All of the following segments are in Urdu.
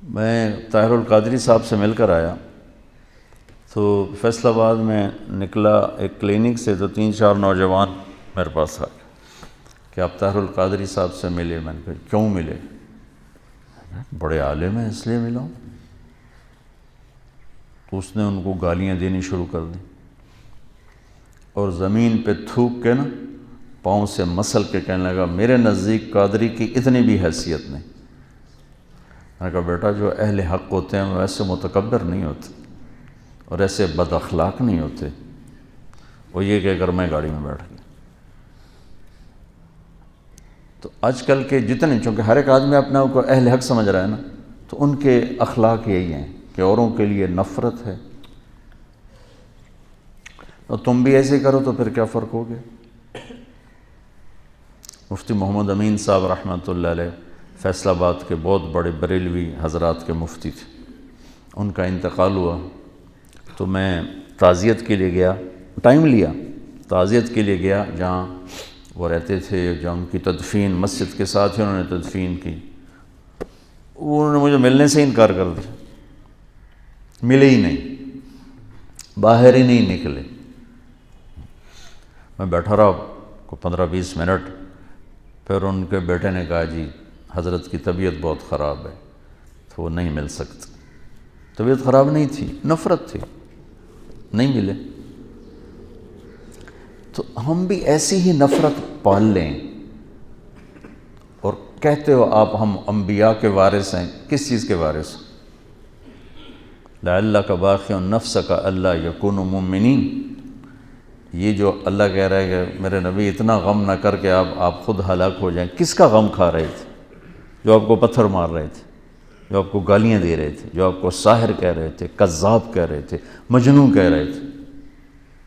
میں طاہر القادری صاحب سے مل کر آیا تو فیصل آباد میں نکلا ایک کلینک سے، تو 3-4 نوجوان میرے پاس آ گئے کہ آپ طاہر القادری صاحب سے ملے۔ میں نے کہا کیوں ملے؟ بڑے عالم ہیں اس لیے ملا ہوں۔ تو اس نے ان کو گالیاں دینی شروع کر دی اور زمین پہ تھوک کے نا پاؤں سے مسل کے کہنے لگا میرے نزدیک قادری کی اتنی بھی حیثیت نہیں۔ میں نے کہا بیٹا جو اہل حق ہوتے ہیں وہ ایسے متکبر نہیں ہوتے اور ایسے بد اخلاق نہیں ہوتے۔ وہ یہ کہہ کر میں گاڑی میں بیٹھ گیا۔ تو آج کل کے جتنے، چونکہ ہر ایک آدمی اپنے آپ کو اہل حق سمجھ رہا ہے نا، تو ان کے اخلاق یہی ہیں کہ اوروں کے لیے نفرت ہے۔ اور تم بھی ایسے کرو تو پھر کیا فرق ہو گیا؟ مفتی محمد امین صاحب رحمۃ اللہ علیہ فیصل آباد کے بہت بڑے بریلوی حضرات کے مفتی تھے، ان کا انتقال ہوا تو میں تعزیت کے لیے گیا، ٹائم لیا، تعزیت کے لیے گیا جہاں وہ رہتے تھے، جہاں ان کی تدفین مسجد کے ساتھ ہی انہوں نے تدفین کی۔ انہوں نے مجھے ملنے سے انکار کر دیا، ملے ہی نہیں، باہر ہی نہیں نکلے۔ میں بیٹھا رہا کو 15-20 منٹ، پھر ان کے بیٹے نے کہا جی حضرت کی طبیعت بہت خراب ہے تو وہ نہیں مل سکتے۔ طبیعت خراب نہیں تھی، نفرت تھی، نہیں ملے۔ تو ہم بھی ایسی ہی نفرت پال لیں اور کہتے ہو آپ ہم انبیاء کے وارث ہیں، کس چیز کے وارث؟ لعلک باخع نفسک الا یکونوا مؤمنین۔ یہ جو اللہ کہہ رہا ہے کہ میرے نبی اتنا غم نہ کر کے آپ خود ہلاک ہو جائیں، کس کا غم کھا رہے تھے؟ جو آپ کو پتھر مار رہے تھے، جو آپ کو گالیاں دے رہے تھے، جو آپ کو ساحر کہہ رہے تھے، کذاب کہہ رہے تھے، مجنون کہہ رہے تھے،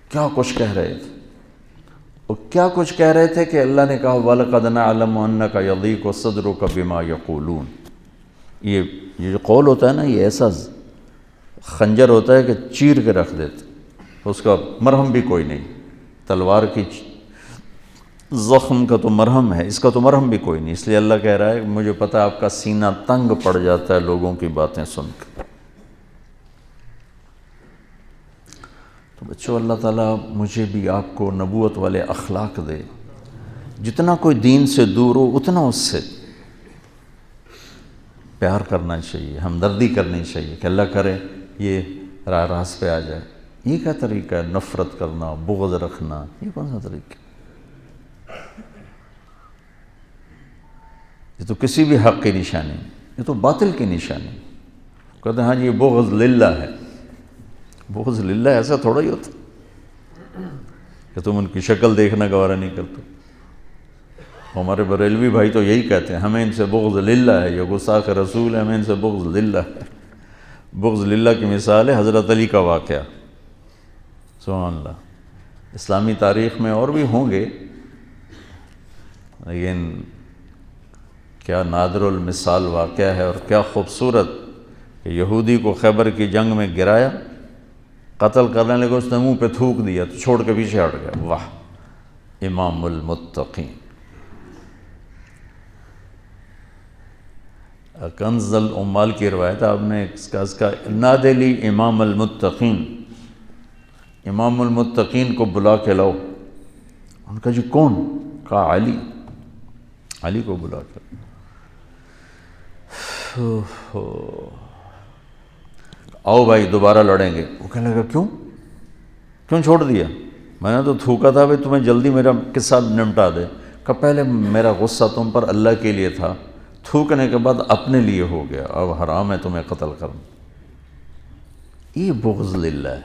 کیا کچھ کہہ رہے تھے؟ اور کیا کچھ کہہ رہے تھے کہ اللہ نے کہا وَلَقَدْ نَعْلَمُ أَنَّكَ يَضِيقُ صَدْرُكَ بِمَا يَقُولُونَ۔ یہ جو قول ہوتا ہے نا، یہ ایسا خنجر ہوتا ہے کہ چیر کے رکھ دیتے، اس کا مرہم بھی کوئی نہیں۔ تلوار کی زخم کا تو مرہم ہے، اس کا تو مرہم بھی کوئی نہیں۔ اس لیے اللہ کہہ رہا ہے مجھے پتہ ہے آپ کا سینہ تنگ پڑ جاتا ہے لوگوں کی باتیں سن کے۔ تو بچوں اللہ تعالیٰ مجھے بھی آپ کو نبوت والے اخلاق دے، جتنا کوئی دین سے دور ہو اتنا اس سے پیار کرنا چاہیے، ہمدردی کرنی چاہیے کہ اللہ کرے یہ راہ راست پہ آ جائے۔ یہ کیا طریقہ ہے؟ نفرت کرنا، بغض رکھنا، یہ کون سا طریقہ؟ یہ تو کسی بھی حق کی نشانی ہے، یہ تو باطل کی نشانی۔ کہتے ہیں ہاں جی یہ بغض للہ ہے۔ بغض للہ ایسا تھوڑا ہی ہوتا کہ تم ان کی شکل دیکھنا گوارا نہیں کرتے۔ ہمارے بریلوی بھائی تو یہی کہتے ہیں ہمیں ان سے بغض للہ ہے، یہ گستاخ رسول ہے، ہمیں ان سے بغض للہ ہے۔ بغض للہ کی مثال ہے حضرت علی کا واقعہ۔ سبحان اللہ۔ اسلامی تاریخ میں اور بھی ہوں گے، لیکن کیا نادر المثال واقعہ ہے اور کیا خوبصورت کہ یہودی کو خیبر کی جنگ میں گرایا، قتل کرنے لگے، اس نے منہ پہ تھوک دیا تو چھوڑ کے پیچھے ہٹ گیا۔ واہ، امام المتقین۔ کنز العمال کی روایت آپ نے اس کا نادی لی امام المتقین، امام المتقین کو بلا کے لاؤ۔ ان کا جی کون؟ کہا علی، علی کو بلا کے آؤ بھائی دوبارہ لڑیں گے۔ وہ کہنے لگا کیوں چھوڑ دیا؟ میں نے تو تھوکا تھا بھائی تمہیں جلدی میرا قصہ نمٹا دے۔ کہ پہلے میرا غصہ تم پر اللہ کے لیے تھا، تھوکنے کے بعد اپنے لیے ہو گیا، اب حرام ہے تمہیں قتل کرنا۔ یہ بغض للہ ہے۔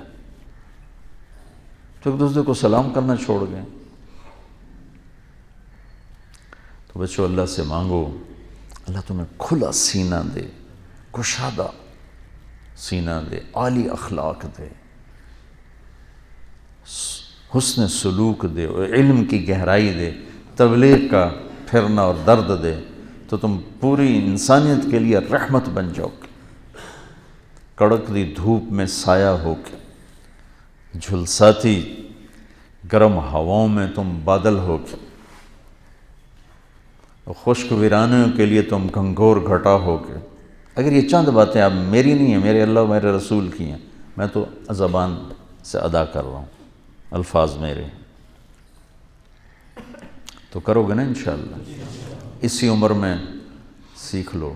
تو ایک دوسرے کو سلام کرنا چھوڑ گئے۔ تو بچوں اللہ سے مانگو اللہ تمہیں کھلا سینہ دے، کشادہ سینہ دے، عالی اخلاق دے، حسن سلوک دے، علم کی گہرائی دے، تبلیغ کا پھرنا اور درد دے، تو تم پوری انسانیت کے لیے رحمت بن جاؤ گے۔ کڑکتی دھوپ میں سایہ ہو کے، جھلساتی گرم ہواؤں میں تم بادل ہو کے، خشک ویرانوں کے لیے تم گھنگور گھٹا ہو کے، اگر یہ چند باتیں اب میری نہیں ہیں، میرے اللہ و میرے رسول کی ہیں، میں تو زبان سے ادا کر رہا ہوں، الفاظ میرے، تو کرو گے نا انشاءاللہ؟ اسی عمر میں سیکھ لو.